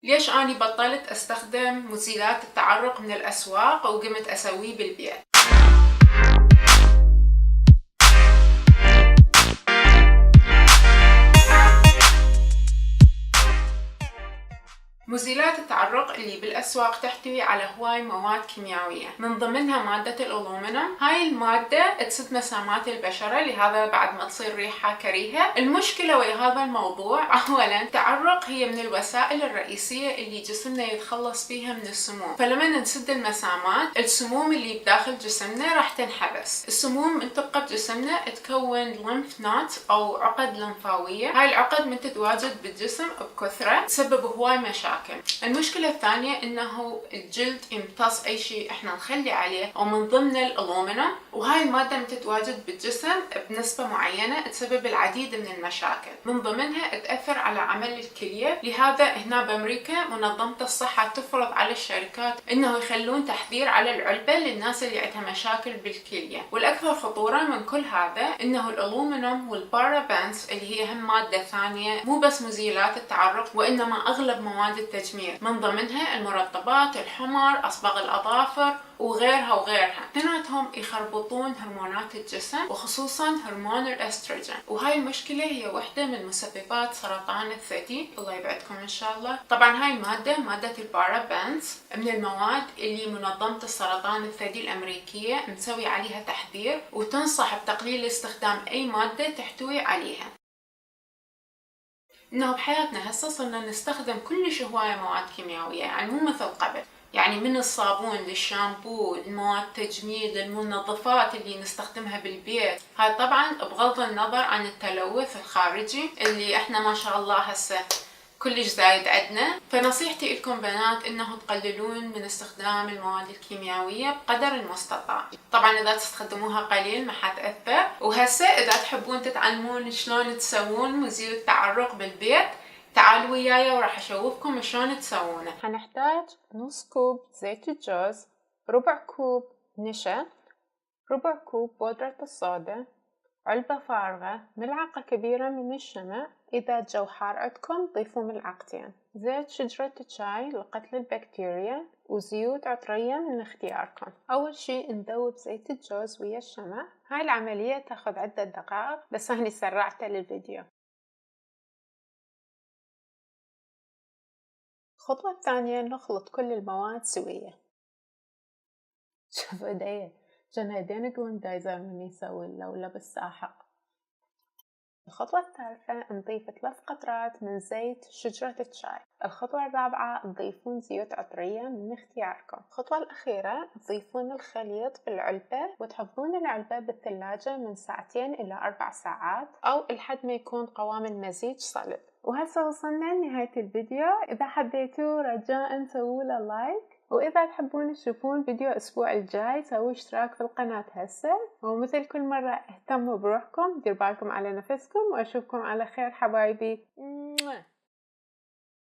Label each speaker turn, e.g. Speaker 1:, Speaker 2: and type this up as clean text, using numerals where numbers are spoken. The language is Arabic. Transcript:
Speaker 1: ليش أني بطلت أستخدم مزيلات التعرق من الأسواق وقمت أسويه بالبيت؟ مزيلات التعرق اللي بالأسواق تحتوي على هواي مواد كيميائية، من ضمنها مادة الألومنيوم. هاي المادة تسد مسامات البشرة، لهذا بعد ما تصير ريحة كريهة. المشكلة ويا هذا الموضوع، أولا التعرق هي من الوسائل الرئيسية اللي جسمنا يتخلص فيها من السموم، فلما نسد المسامات السموم اللي بداخل جسمنا راح تنحبس. السموم من تبقى بجسمنا تكون ليمف نوت أو عقد لمفاوية. هاي العقد من تتواجد بالجسم بكثرة تسبب هواي مشاكل. المشكلة الثانية انه الجلد يمتص اي شيء احنا نخلي عليه، ومن ضمن الألومنيوم، وهاي المادة تتواجد بالجسم بنسبة معينة تسبب العديد من المشاكل، من ضمنها تأثر على عمل الكلية. لهذا هنا بأمريكا منظمة الصحة تفرض على الشركات انه يخلون تحذير على العلبة للناس اللي عندها مشاكل بالكلية. والأكثر خطورة من كل هذا انه الألومنيوم والبارابنز اللي هي هم مادة ثانية مو بس مزيلات التعرق، وإنما أغلب مواد التجميل، من ضمنها المرطبات، الحمر، أصباغ الأظافر وغيرها. اثنيناتهم يخربطون هرمونات الجسم، وخصوصا هرمون الاستروجين، وهاي المشكلة هي واحدة من مسببات سرطان الثدي، الله يبعدكم ان شاء الله. طبعا هاي المادة، مادة البارابنز، من المواد اللي منظمة السرطان الثدي الأمريكية مسوي عليها تحذير، وتنصح بتقليل استخدام أي مادة تحتوي عليها. انه بحياتنا هسه صرنا نستخدم كلش هواية مواد كيميائية، يعني مو مثل قبل. يعني من الصابون للشامبو، المواد التجميل، المنظفات اللي نستخدمها بالبيت. هاي طبعا بغض النظر عن التلوث الخارجي اللي احنا ما شاء الله هسه كلش زايد عندنا. فنصيحتي لكم بنات انه تقللون من استخدام المواد الكيميائية بقدر المستطاع. طبعا اذا تستخدموها قليل ما حتأثر. وهسه اذا تحبون تتعلمون شلون تسوون مزيل التعرق بالبيت، تعالوا وياي وراح اشوفكم شلون تسوونه. حنحتاج نص كوب زيت الجوز، ربع كوب نشا، ربع كوب بودرة الصودا، علبة فارغة، ملعقة كبيرة من الشمع، إذا الجو حار عندكم ضيفوا ملعقتين، زيت شجرة الشاي لقتل البكتيريا، وزيوت عطرية من اختياركم. أول شي نذوب زيت الجوز ويا الشمع. هاي العملية تاخذ عدة دقائق، بس هني سرعتها للفيديو. الخطوة الثانية نخلط كل المواد سوية. شوفوا ايديا، جن هيدين جوندايزر من يسوي اللولة بالساحق. الخطوة الثالثة نضيف 3 قطرات من زيت شجرة الشاي. الخطوة الرابعة تضيفون زيوت عطرية من اختياركم. الخطوة الأخيرة تضيفون الخليط بالعلبة، وتحفظون العلبة بالثلاجة من 2 إلى 4 ساعات، أو لحد ما يكون قوام المزيج صلب. وهسه وصلنا لنهاية الفيديو. إذا حبيتوه رجاء سووا لايك، وإذا تحبون تشوفون فيديو الأسبوع الجاي سووا اشتراك في القناة هسه. ومثل كل مرة اهتموا بروحكم، دير بالكم على نفسكم، وأشوفكم على خير حبايبي.